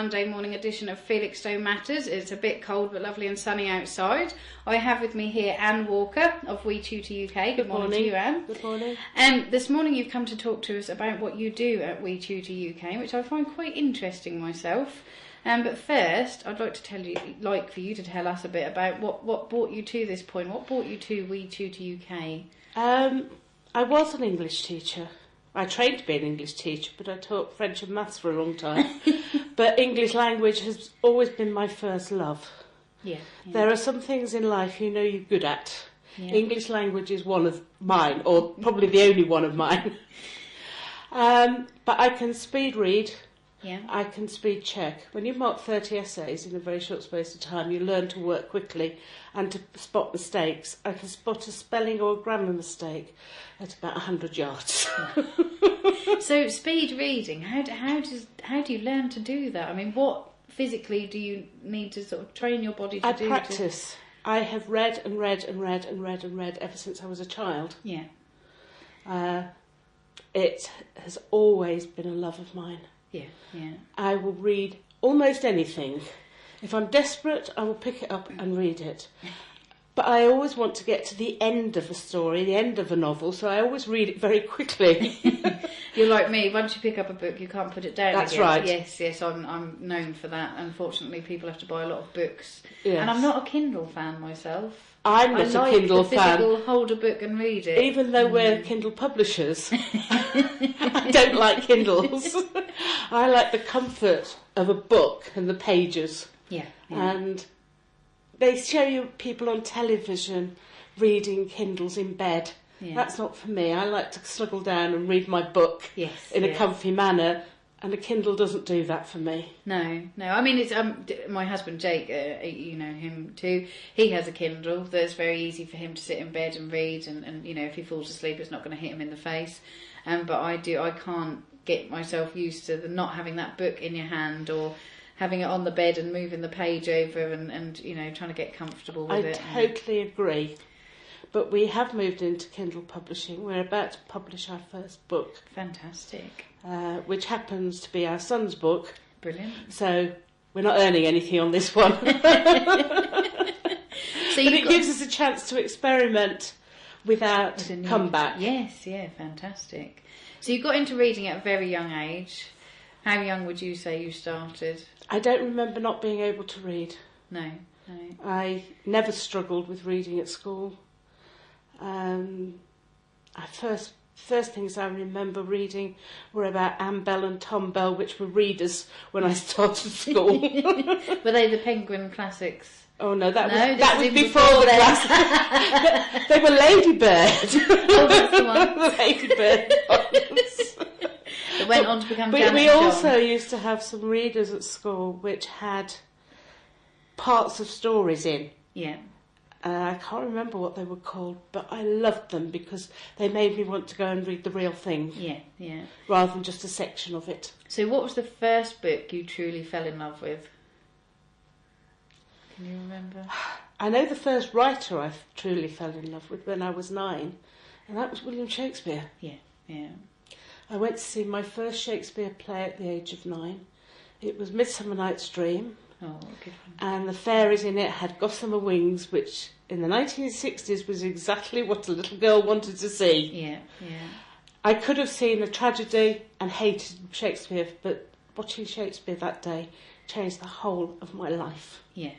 Monday morning edition of Felixstowe Matters. It's a bit cold but lovely and sunny outside. I have with me here Anne Walker of WeTutorUK. Good morning to you, Anne. Good morning. This morning you've come to talk to us about what you do at WeTutorUK, which I find quite interesting myself. But first, I'd like for you to tell us a bit about what brought you to this point. What brought you to WeTutorUK? I was an English teacher. I trained to be an English teacher, but I taught French and maths for a long time. But English language has always been my first love. Yeah. There are some things in life you know you're good at. Yeah. English language is one of mine, or probably the only one of mine. But I can speed read. Yeah. I can speed check. When you mark 30 essays in a very short space of time, you learn to work quickly and to spot mistakes. I can spot a spelling or a grammar mistake at about 100 yards. So speed reading, how do you learn to do that? I mean, what physically do you need to sort of train your body to do? I practice. I have read and read and read and read and read ever since I was a child. Yeah. It has always been a love of mine. Yeah, yeah. I will read almost anything. If I'm desperate, I will pick it up and read it. But I always want to get to the end of a story, the end of a novel, so I always read it very quickly. You're like me. Once you pick up a book, you can't put it down That's again. right. Yes, I'm known for that. Unfortunately, people have to buy a lot of books. Yes. And I'm not a Kindle fan myself. I'm not a Kindle fan. I like the physical hold a book and read it. Even though we're Kindle publishers, I don't like Kindles. I like the comfort of a book and the pages. Yeah. And they show you people on television reading Kindles in bed. Yeah. That's not for me. I like to snuggle down and read my book in a comfy manner. And a Kindle doesn't do that for me. No. I mean, it's my husband Jake. You know him too. He has a Kindle. That's very easy for him to sit in bed and read. And you know, if he falls asleep, it's not going to hit him in the face. But I can't get myself used to not having that book in your hand or having it on the bed and moving the page over and you know, trying to get comfortable with it. I totally agree. But we have moved into Kindle publishing. We're about to publish our first book. Fantastic. Which happens to be our son's book. Brilliant. So we're not earning anything on this one. But it gives us a chance to experiment without comeback. Yes, yeah, fantastic. So you got into reading at a very young age. How young would you say you started? I don't remember not being able to read. No. I never struggled with reading at school. First things I remember reading were about Anne Bell and Tom Bell, which were readers when I started school. Were they the Penguin classics? Oh no, that was before the classics. They were Ladybird. Oh, that's the one. The Ladybird ones. That went on to become But Janet we John. also used to have some readers at school which had parts of stories in. Yeah. I can't remember what they were called, but I loved them because they made me want to go and read the real thing. Yeah. Rather than just a section of it. So what was the first book you truly fell in love with? Can you remember? I know the first writer I truly fell in love with when I was 9, and that was William Shakespeare. Yeah. I went to see my first Shakespeare play at the age of 9. It was Midsummer Night's Dream. Oh, good one. And the fairies in it had gossamer wings, which in the 1960s was exactly what a little girl wanted to see. Yeah. I could have seen a tragedy and hated Shakespeare, but watching Shakespeare that day changed the whole of my life. Yeah.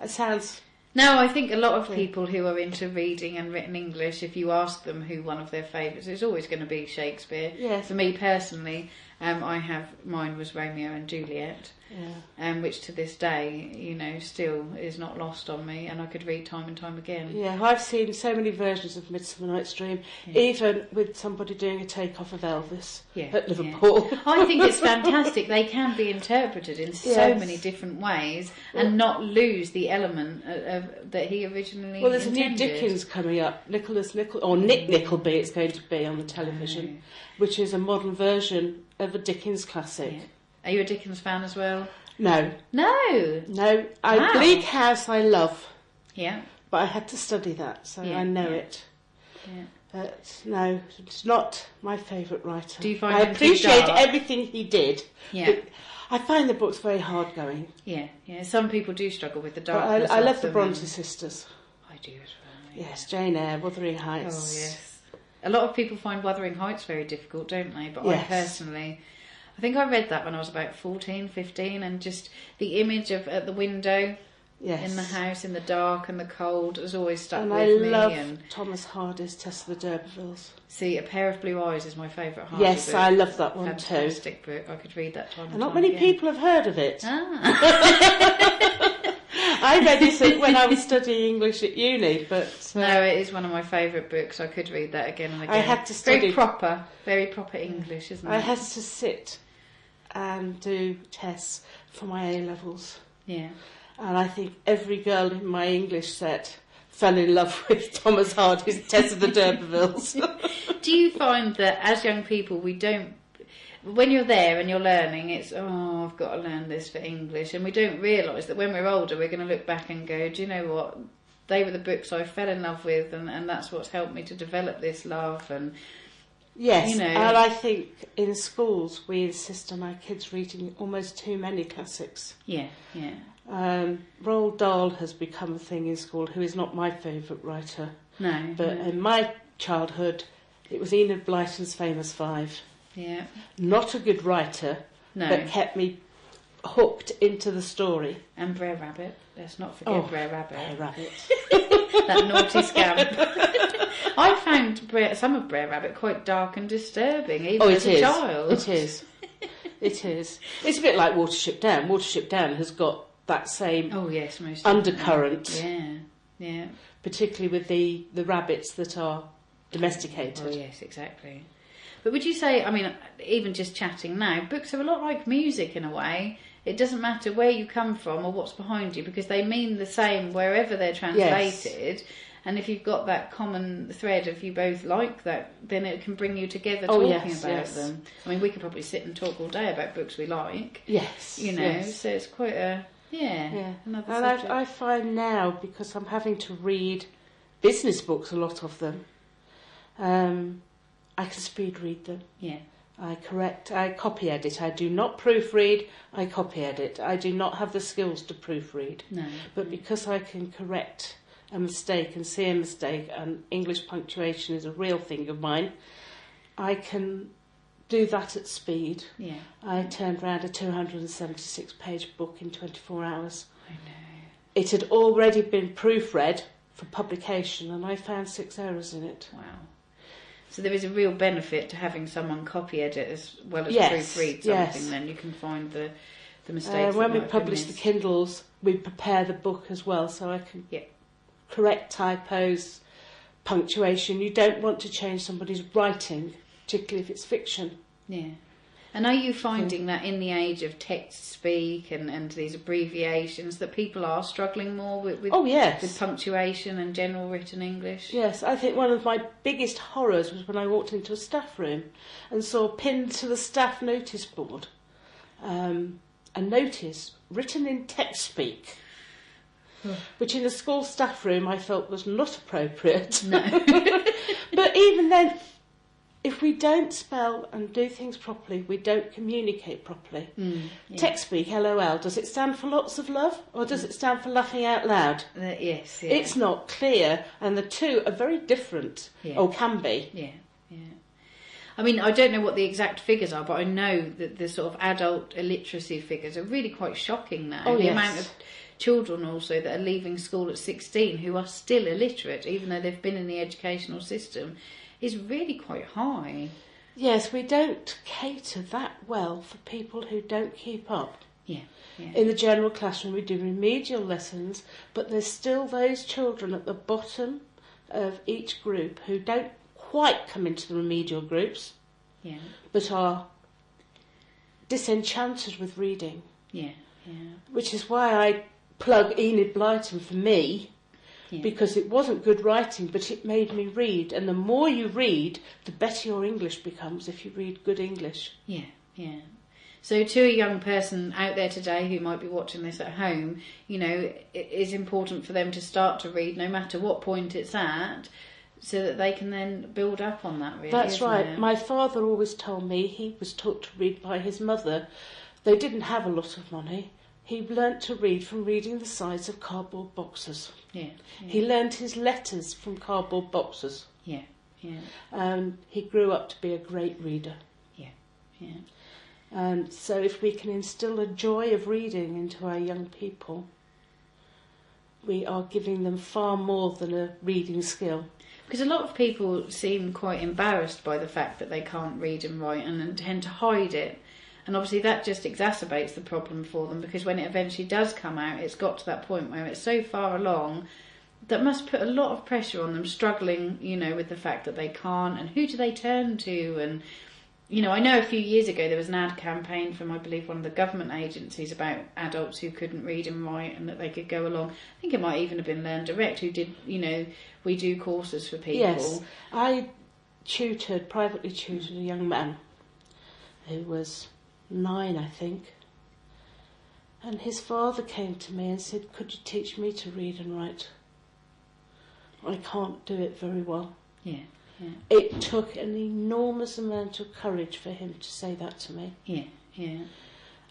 It sounds... No, I think a lot of people who are into reading and written English, if you ask them who one of their favourites, it's always going to be Shakespeare. Yes. For me personally, mine was Romeo and Juliet. Yeah. Which to this day, you know, still is not lost on me, and I could read time and time again. Yeah, I've seen so many versions of Midsummer Night's Dream, even with somebody doing a takeoff of Elvis at Liverpool. Yeah. I think it's fantastic. They can be interpreted in so many different ways and not lose the element of that he originally Well, there's intended. a new Dickens coming up, Nick Nickleby it's going to be on the television, which is a modern version of a Dickens classic. Yeah. Are you a Dickens fan as well? No. Wow. Bleak House I love. Yeah. But I had to study that, so I know it. But no, it's not my favourite writer. Do you find I him too appreciate dark? everything he did. Yeah. But I find the books very hard going. Yeah. Some people do struggle with the But darkness. I love of the them. Bronte sisters. I do as well. Yeah. Yes, Jane Eyre, Wuthering Oh Heights. yes. A lot of people find Wuthering Heights very difficult, don't they? But Yes. I personally, I think I read that when I was about 14, 15, and just the image of at the window Yes. in the house in the dark and the cold has always stuck And with I me. love And Thomas Hardy's Tess of the D'Urbervilles. see, A Pair of Blue Eyes is my favourite Hardy Yes, book. I love that one too. Fantastic book. I could read that time and And not time many again. people have heard of it. Ah. I read it when I was studying English at uni, but No, it is one of my favourite books. I could read that again and again. I had to study. Very proper English, isn't it? I had to sit and do tests for my A-levels. Yeah. And I think every girl in my English set fell in love with Thomas Hardy's Tess of the D'Urbervilles. Do you find that as young people we don't, when you're there and you're learning, it's, oh, I've got to learn this for English, and we don't realise that when we're older we're going to look back and go, do you know what, they were the books I fell in love with, and that's what's helped me to develop this love. And Yes, you know, and I think in schools we insist on our kids reading almost too many classics. yeah. Roald Dahl has become a thing in school, who is not my favourite writer. No. But in my childhood, it was Enid Blyton's Famous Five. Yeah. Not a good writer, No. but kept me hooked into the story. And Brer Rabbit. Let's not forget Brer Rabbit. Brer Rabbit. That naughty scamp. I found some of Brer Rabbit quite dark and disturbing, even as a child. It is. It is. It's a bit like Watership Down. Watership Down has got that same most undercurrent. definitely. Yeah. Particularly with the rabbits that are domesticated. Oh yes, exactly. But would you say, I mean, even just chatting now, books are a lot like music in a way. It doesn't matter where you come from or what's behind you, because they mean the same wherever they're translated. Yes. And if you've got that common thread of you both like that, then it can bring you together talking about them. I mean, we could probably sit and talk all day about books we like. Yes. You know, so it's quite a, another and subject. I find now, because I'm having to read business books, a lot of them, I can speed read them. Yeah. I copy edit. I do not proofread, I copy edit. I do not have the skills to proofread. No. But because I can correct a mistake and see a mistake, and English punctuation is a real thing of mine, I can do that at speed. Yeah. I turned around a 276-page book in 24 hours. I know. It had already been proofread for publication, and I found 6 errors in it. Wow. So there is a real benefit to having someone copy edit as well as proofread something. Yes. Then you can find the mistakes. When we publish the Kindles, we prepare the book as well, so I can correct typos, punctuation. You don't want to change somebody's writing, particularly if it's fiction. Yeah. And are you finding that in the age of text speak and these abbreviations that people are struggling more with with punctuation and general written English? Yes, I think one of my biggest horrors was when I walked into a staff room and saw pinned to the staff notice board a notice written in text speak, which in the school staff room I felt was not appropriate. No. But even then, if we don't spell and do things properly, we don't communicate properly. Text speak, LOL, does it stand for lots of love, or does it stand for laughing out loud? Yes. Yeah. It's not clear, and the two are very different, or can be. Yeah. I mean, I don't know what the exact figures are, but I know that the sort of adult illiteracy figures are really quite shocking now. Oh, the yes. amount of children also that are leaving school at 16 who are still illiterate, even though they've been in the educational system, is really quite high. Yes, we don't cater that well for people who don't keep up. Yeah. In the general classroom, we do remedial lessons, but there's still those children at the bottom of each group who don't quite come into the remedial groups, but are disenchanted with reading. Yeah. Which is why I plug Enid Blyton for me. Because it wasn't good writing, but it made me read. And the more you read, the better your English becomes if you read good English. Yeah. So to a young person out there today who might be watching this at home, you know, it is important for them to start to read no matter what point it's at, so that they can then build up on that, really. That's isn't right. it? My father always told me he was taught to read by his mother. They didn't have a lot of money. He learnt to read from reading the sides of cardboard boxes. Yeah. He learnt his letters from cardboard boxes. Yeah. Yeah. And he grew up to be a great reader. Yeah. Yeah. And so if we can instill a joy of reading into our young people, we are giving them far more than a reading skill. Because a lot of people seem quite embarrassed by the fact that they can't read and write and tend to hide it. And obviously that just exacerbates the problem for them, because when it eventually does come out, it's got to that point where it's so far along that must put a lot of pressure on them, struggling, with the fact that they can't, and who do they turn to? And, I know a few years ago there was an ad campaign from, I believe, one of the government agencies about adults who couldn't read and write and that they could go along. I think it might even have been Learn Direct who did, we do courses for people. Yes, I privately tutored a young man who was 9, I think. And his father came to me and said, "Could you teach me to read and write? I can't do it very well." Yeah, yeah. It took an enormous amount of courage for him to say that to me. Yeah, yeah.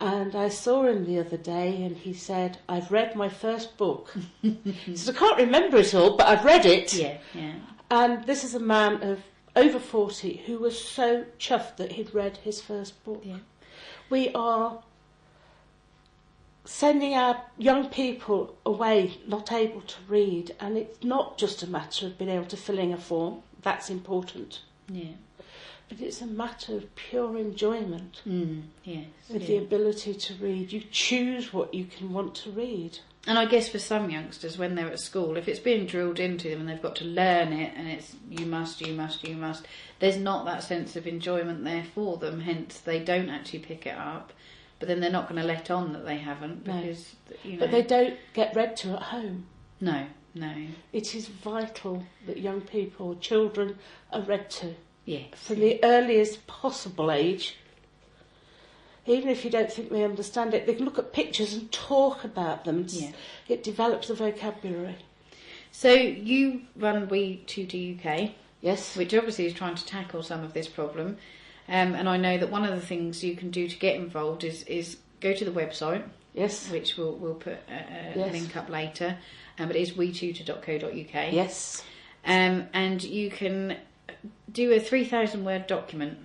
And I saw him the other day and he said, "I've read my first book." He said, "I can't remember it all, but I've read it." Yeah, yeah. And this is a man of over 40 who was so chuffed that he'd read his first book. Yeah. We are sending our young people away not able to read, and it's not just a matter of being able to fill in a form. That's important. Yeah. But it's a matter of pure enjoyment. Yes. With the ability to read. You choose what you can want to read. And I guess for some youngsters, when they're at school, if it's being drilled into them and they've got to learn it and it's you must, there's not that sense of enjoyment there for them, hence they don't actually pick it up. But then they're not going to let on that they haven't, because, But they don't get read to at home. No. It is vital that young people, children, are read to. Yes. From the earliest possible age. Even if you don't think they understand it, they can look at pictures and talk about them. Yeah. It develops a vocabulary. So you run WeTutorUK. Yes. Which obviously is trying to tackle some of this problem. And I know that one of the things you can do to get involved is go to the website. Yes. Which we'll put a link up later. But it is WeTutor.co.uk. Yes. And you can do a 3,000 word document.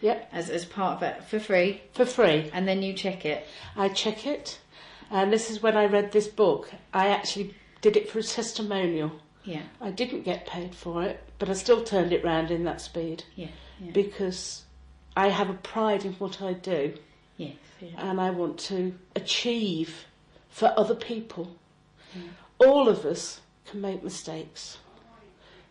Yep. As part of it, for free. For free. And then you check it. I check it. And this is when I read this book. I actually did it for a testimonial. Yeah. I didn't get paid for it, but I still turned it round in that speed. Yeah. Because I have a pride in what I do. Yes. Yeah. And I want to achieve for other people. All of us can make mistakes.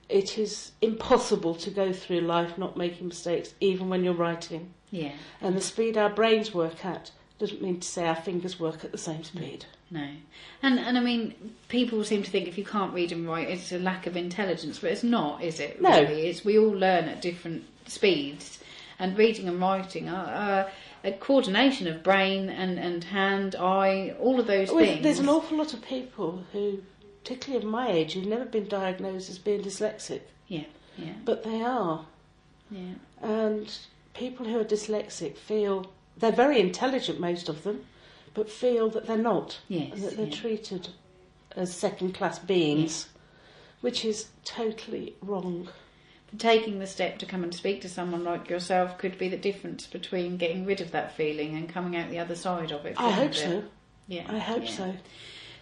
It is impossible to go through life not making mistakes, even when you're writing. Yeah. And the speed our brains work at doesn't mean to say our fingers work at the same speed. No. And I mean, people seem to think if you can't read and write, it's a lack of intelligence, but it's not, is it? No. Really? It's we all learn at different speeds, and reading and writing are a coordination of brain and hand, eye, all of those things. There's an awful lot of people who, particularly of my age, who've never been diagnosed as being dyslexic. Yeah. But they are. Yeah. And people who are dyslexic feel they're very intelligent, most of them, but feel that they're not. Yes. And that they're treated as second-class beings, which is totally wrong. Taking the step to come and speak to someone like yourself could be the difference between getting rid of that feeling and coming out the other side of it. I hope so. Yeah. I hope so.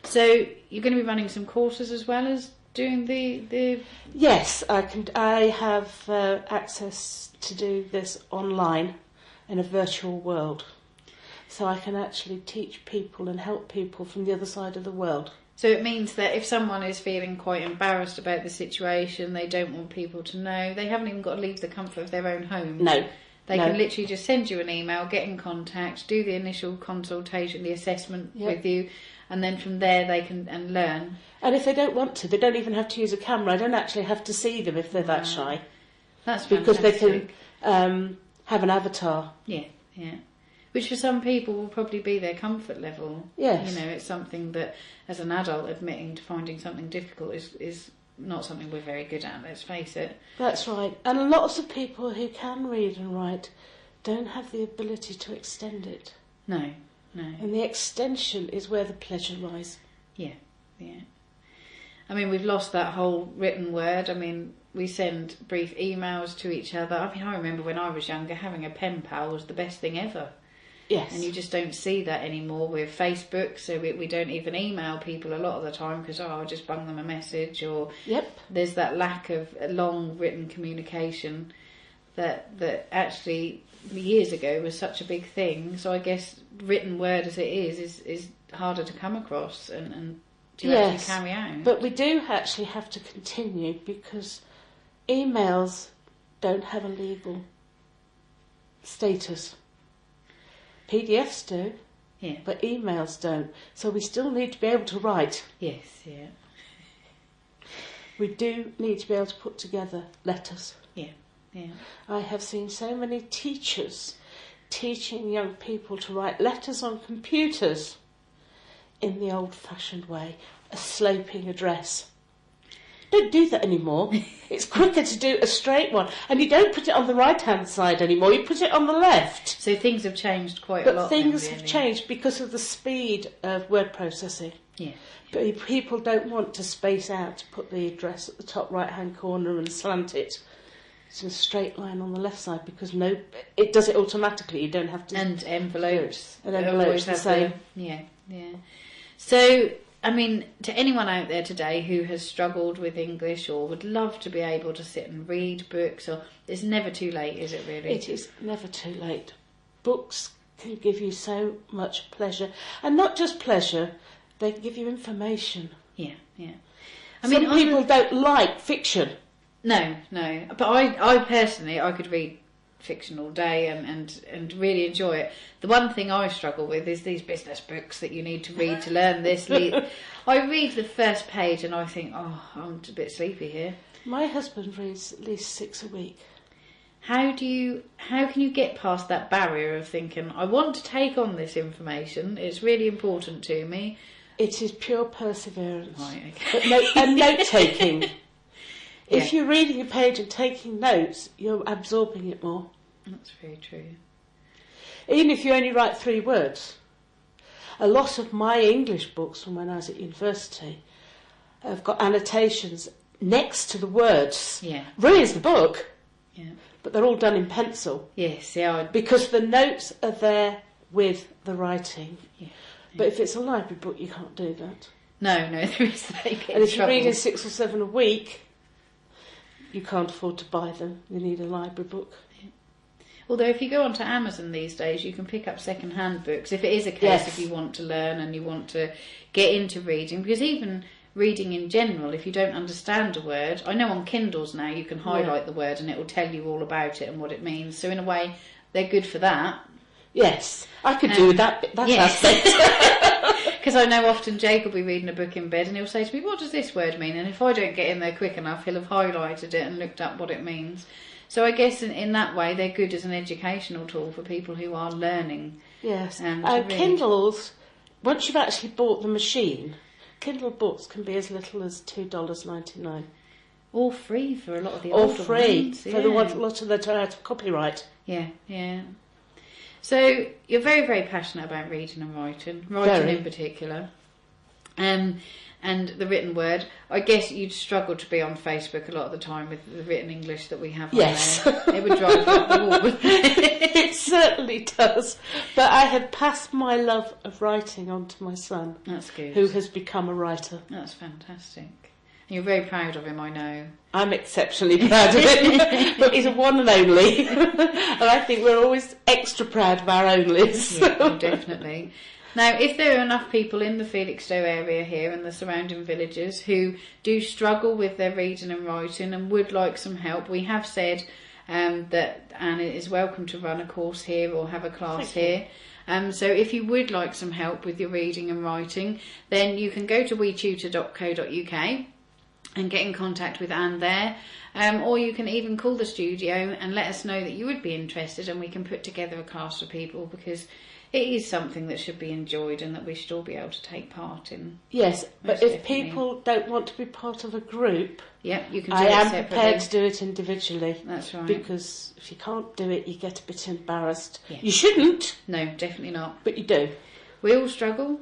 So you're going to be running some courses as well as doing the... Yes, I can. I have access to do this online in a virtual world. So I can actually teach people and help people from the other side of the world. So it means that if someone is feeling quite embarrassed about the situation, they don't want people to know, they haven't even got to leave the comfort of their own home. No. They can literally just send you an email, get in contact, do the initial consultation, the assessment with you, and then from there they can learn. And if they don't want to, they don't even have to use a camera. I don't actually have to see them if they're that shy. That's because fantastic. they can have an avatar. Yeah. Which for some people will probably be their comfort level. Yes. It's something that, as an adult, admitting to finding something difficult is not something we're very good at, let's face it. That's right. And lots of people who can read and write don't have the ability to extend it. No. And the extension is where the pleasure lies. Yeah. I mean, we've lost that whole written word. I mean, we send brief emails to each other. I mean, I remember when I was younger, having a pen pal was the best thing ever. Yes. And you just don't see that anymore with Facebook, so we don't even email people a lot of the time because, I'll just bung them a message, or there's that lack of long written communication that actually years ago was such a big thing. So I guess written word as it is harder to come across and to actually carry out. But we do actually have to continue because emails don't have a legal status. PDFs do, but emails don't. So we still need to be able to write. Yes, yeah. We do need to be able to put together letters. Yeah. I have seen so many teachers teaching young people to write letters on computers in the old-fashioned way, a sloping address. Don't do that anymore. It's quicker to do a straight one. And you don't put it on the right-hand side anymore, you put it on the left. So things have changed quite a lot. But things have changed because of the speed of word processing. Yeah. But people don't want to space out to put the address at the top right-hand corner and slant it to a straight line on the left side because it does it automatically. You don't have to. And envelopes. And envelopes the same. Yeah. So, I mean, to anyone out there today who has struggled with English or would love to be able to sit and read books, or it's never too late, is it really? It is never too late. Books can give you so much pleasure. And not just pleasure, they can give you information. Yeah. Some people don't like fiction. No. But I personally, I could read fiction all day and really enjoy it. The one thing I struggle with is these business books that you need to read to learn this. I read the first page and I think, I'm a bit sleepy here. My husband reads at least 6 a week. How can you get past that barrier of thinking, I want to take on this information, it's really important to me? It is pure perseverance. Right, okay. And note-taking. If you're reading a page and taking notes, you're absorbing it more. That's very true. Even if you only write 3 words. A lot of my English books from when I was at university have got annotations next to the words. Yeah. Reads the book. Yeah. But they're all done in pencil. Yes, yeah. Because the notes are there with the writing. Yeah. But if it's a library book, you can't do that. No, there is. And if you're reading 6 or 7 a week, you can't afford to buy them. You need a library book. Yeah. Although if you go onto Amazon these days, you can pick up second-hand books. If it is a case if you want to learn and you want to get into reading, because even reading in general, if you don't understand a word, I know on Kindles now you can highlight the word and it will tell you all about it and what it means. So in a way, they're good for that. Yes, I could do that aspect. Because I know often Jake will be reading a book in bed and he'll say to me, what does this word mean? And if I don't get in there quick enough, he'll have highlighted it and looked up what it means. So I guess in that way, they're good as an educational tool for people who are learning. Yes, Kindles, once you've actually bought the machine, Kindle books can be as little as $2.99. All free for a lot of the older ones. All free for the ones, a lot of that are out of copyright. Yeah. So you're very, very passionate about reading and writing in particular, and the written word. I guess you'd struggle to be on Facebook a lot of the time with the written English that we have on there. It would drive you up the wall, wouldn't it? It certainly does. But I have passed my love of writing on to my son. That's good. Who has become a writer. That's fantastic. And you're very proud of him, I know. I'm exceptionally proud of him, but he's a one and only. And I think we're always extra proud of our onlys. Yeah, definitely. Now, if there are enough people in the Felixstowe area here and the surrounding villages who do struggle with their reading and writing and would like some help, we have said that Anne is welcome to run a course here or have a class here. So if you would like some help with your reading and writing, then you can go to WeTutorUK and get in contact with Anne there, or you can even call the studio and let us know that you would be interested and we can put together a class for people, because it is something that should be enjoyed and that we should all be able to take part in. Yes, but Most if definitely. people don't want to be part of a group, Yep, you can do I it am separately. prepared to do it individually. That's right. Because if you can't do it, you get a bit embarrassed. Yeah. You shouldn't, No, definitely not. but you do. We all struggle.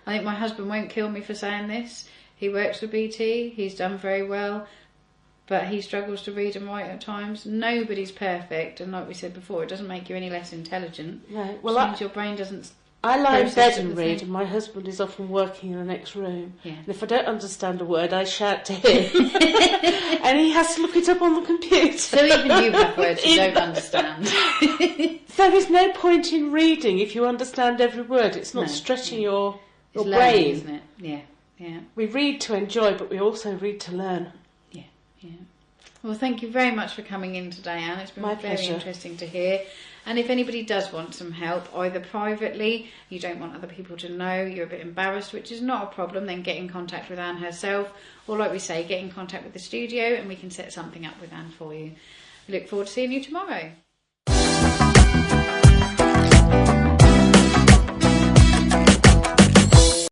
I think my husband won't kill me for saying this. He works for BT. He's done very well. But he struggles to read and write at times. Nobody's perfect. And like we said before, it doesn't make you any less intelligent. No. Well, it means your brain doesn't... I lie in process bed and everything. read, and my husband is often working in the next room. Yeah. And if I don't understand a word, I shout to him. And he has to look it up on the computer. So even you have words you don't understand. There is no point in reading if you understand every word. It's not No. stretching your It's brain. learning, isn't it? Yeah, yeah. We read to enjoy, but we also read to learn. Yeah. Well, thank you very much for coming in today, Anne. It's been My very pleasure. interesting to hear. And if anybody does want some help, either privately, you don't want other people to know, you're a bit embarrassed, which is not a problem, then get in contact with Anne herself. Or like we say, get in contact with the studio and we can set something up with Anne for you. We look forward to seeing you tomorrow.